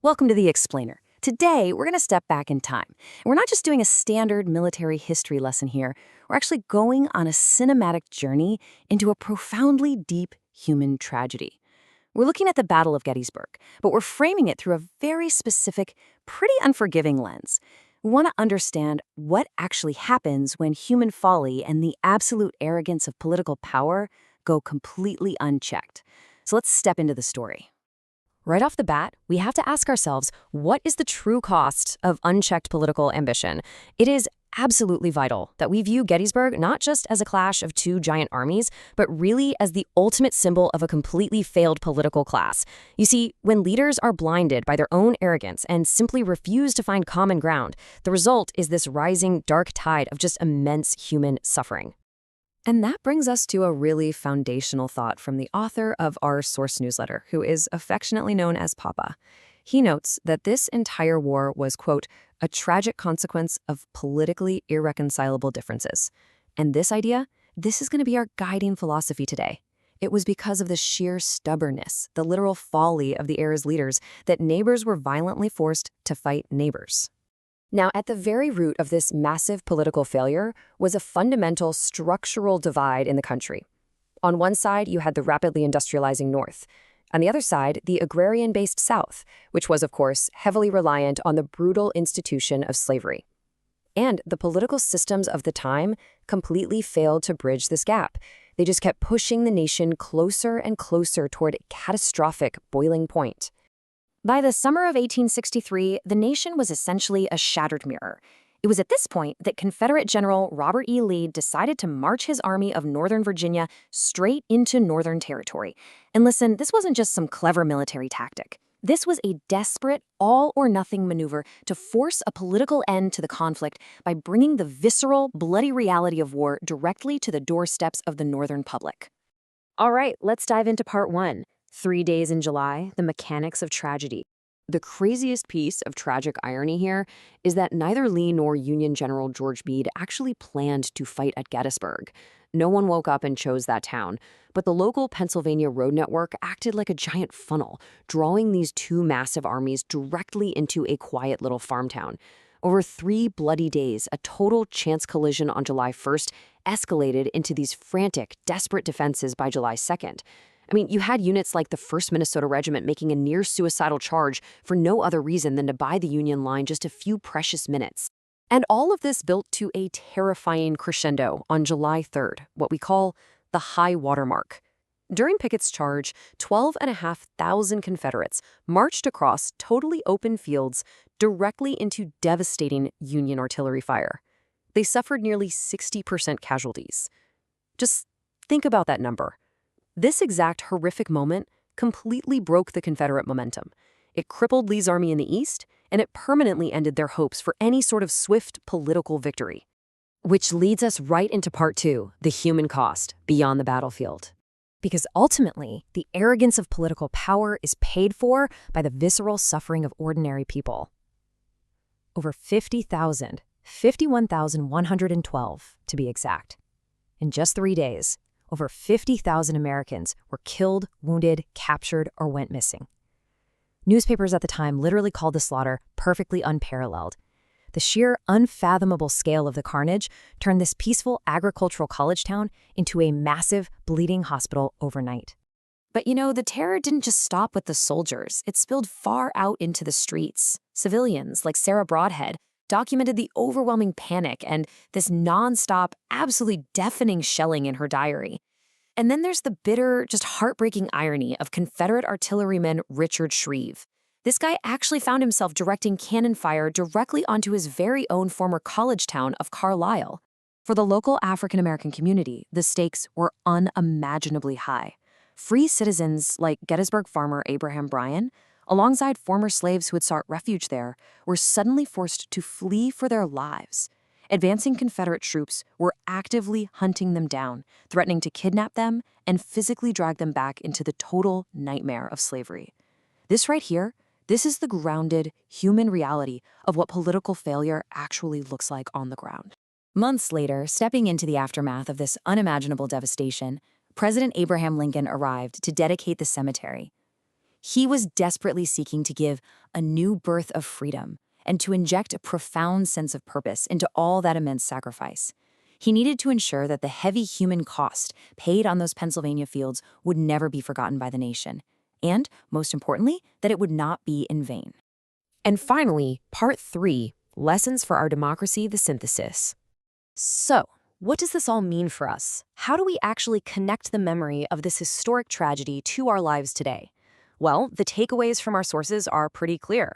Welcome to The Explainer. Today, we're going to step back in time. And we're not just doing a standard military history lesson here. We're actually going on a cinematic journey into a profoundly deep human tragedy. We're looking at the Battle of Gettysburg, but we're framing it through a very specific, pretty unforgiving lens. We want to understand what actually happens when human folly and the absolute arrogance of political power go completely unchecked. So let's step into the story. Right off the bat, we have to ask ourselves, what is the true cost of unchecked political ambition? It is absolutely vital that we view Gettysburg not just as a clash of two giant armies, but really as the ultimate symbol of a completely failed political class. You see, when leaders are blinded by their own arrogance and simply refuse to find common ground, the result is this rising dark tide of just immense human suffering. And that brings us to a really foundational thought from the author of our source newsletter, who is affectionately known as Papa. He notes that this entire war was, quote, a tragic consequence of politically irreconcilable differences. And this is going to be our guiding philosophy today. It was because of the sheer stubbornness, the literal folly of the era's leaders, that neighbors were violently forced to fight neighbors. Now, at the very root of this massive political failure was a fundamental structural divide in the country. On one side, you had the rapidly industrializing North. On the other side, the agrarian-based South, which was, of course, heavily reliant on the brutal institution of slavery. And the political systems of the time completely failed to bridge this gap. They just kept pushing the nation closer and closer toward a catastrophic boiling point. By the summer of 1863, the nation was essentially a shattered mirror. It was at this point that Confederate General Robert E. Lee decided to march his army of Northern Virginia straight into Northern Territory. And listen, this wasn't just some clever military tactic. This was a desperate, all-or-nothing maneuver to force a political end to the conflict by bringing the visceral, bloody reality of war directly to the doorsteps of the Northern public. All right, let's dive into part one. 3 days in July, the mechanics of tragedy. The craziest piece of tragic irony here is that neither Lee nor Union General George Meade actually planned to fight at Gettysburg. No one woke up and chose that town, but the local Pennsylvania road network acted like a giant funnel, drawing these two massive armies directly into a quiet little farm town. Over 3 bloody days, a total chance collision on July 1st escalated into these frantic, desperate defenses by July 2nd. I mean, you had units like the 1st Minnesota Regiment making a near-suicidal charge for no other reason than to buy the Union line just a few precious minutes. And all of this built to a terrifying crescendo on July 3rd, what we call the high water mark. During Pickett's charge, 12,500 Confederates marched across totally open fields directly into devastating Union artillery fire. They suffered nearly 60% casualties. Just think about that number. This exact horrific moment completely broke the Confederate momentum. It crippled Lee's army in the East, and it permanently ended their hopes for any sort of swift political victory. Which leads us right into part two, the human cost beyond the battlefield. Because ultimately, the arrogance of political power is paid for by the visceral suffering of ordinary people. Over 50,000, 51,112 to be exact. In just 3 days, over 50,000 Americans were killed, wounded, captured, or went missing. Newspapers at the time literally called the slaughter perfectly unparalleled. The sheer unfathomable scale of the carnage turned this peaceful agricultural college town into a massive, bleeding hospital overnight. But the terror didn't just stop with the soldiers. It spilled far out into the streets. Civilians, like Sarah Broadhead, documented the overwhelming panic and this nonstop, absolutely deafening shelling in her diary. And then there's the bitter, just heartbreaking irony of Confederate artilleryman Richard Shreve. This guy actually found himself directing cannon fire directly onto his very own former college town of Carlisle. For the local African-American community, the stakes were unimaginably high. Free citizens like Gettysburg farmer Abraham Bryan, alongside former slaves who had sought refuge there, were suddenly forced to flee for their lives. Advancing Confederate troops were actively hunting them down, threatening to kidnap them and physically drag them back into the total nightmare of slavery. This right here, this is the grounded human reality of what political failure actually looks like on the ground. Months later, stepping into the aftermath of this unimaginable devastation, President Abraham Lincoln arrived to dedicate the cemetery. He was desperately seeking to give a new birth of freedom and to inject a profound sense of purpose into all that immense sacrifice. He needed to ensure that the heavy human cost paid on those Pennsylvania fields would never be forgotten by the nation, and, most importantly, that it would not be in vain. And finally, part 3, Lessons for Our Democracy, the Synthesis. So, what does this all mean for us? How do we actually connect the memory of this historic tragedy to our lives today? Well, the takeaways from our sources are pretty clear.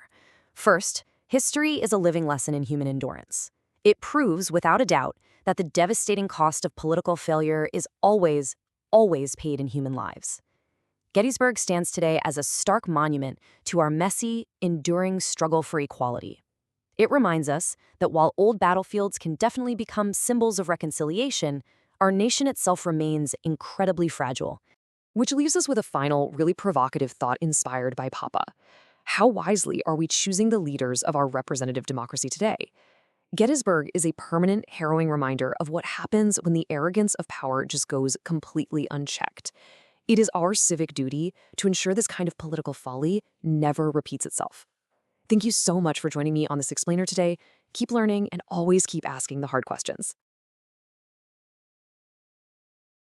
First, history is a living lesson in human endurance. It proves, without a doubt, that the devastating cost of political failure is always, always paid in human lives. Gettysburg stands today as a stark monument to our messy, enduring struggle for equality. It reminds us that while old battlefields can definitely become symbols of reconciliation, our nation itself remains incredibly fragile. Which leaves us with a final, really provocative thought inspired by Papa. How wisely are we choosing the leaders of our representative democracy today? Gettysburg is a permanent, harrowing reminder of what happens when the arrogance of power just goes completely unchecked. It is our civic duty to ensure this kind of political folly never repeats itself. Thank you so much for joining me on this explainer today. Keep learning and always keep asking the hard questions.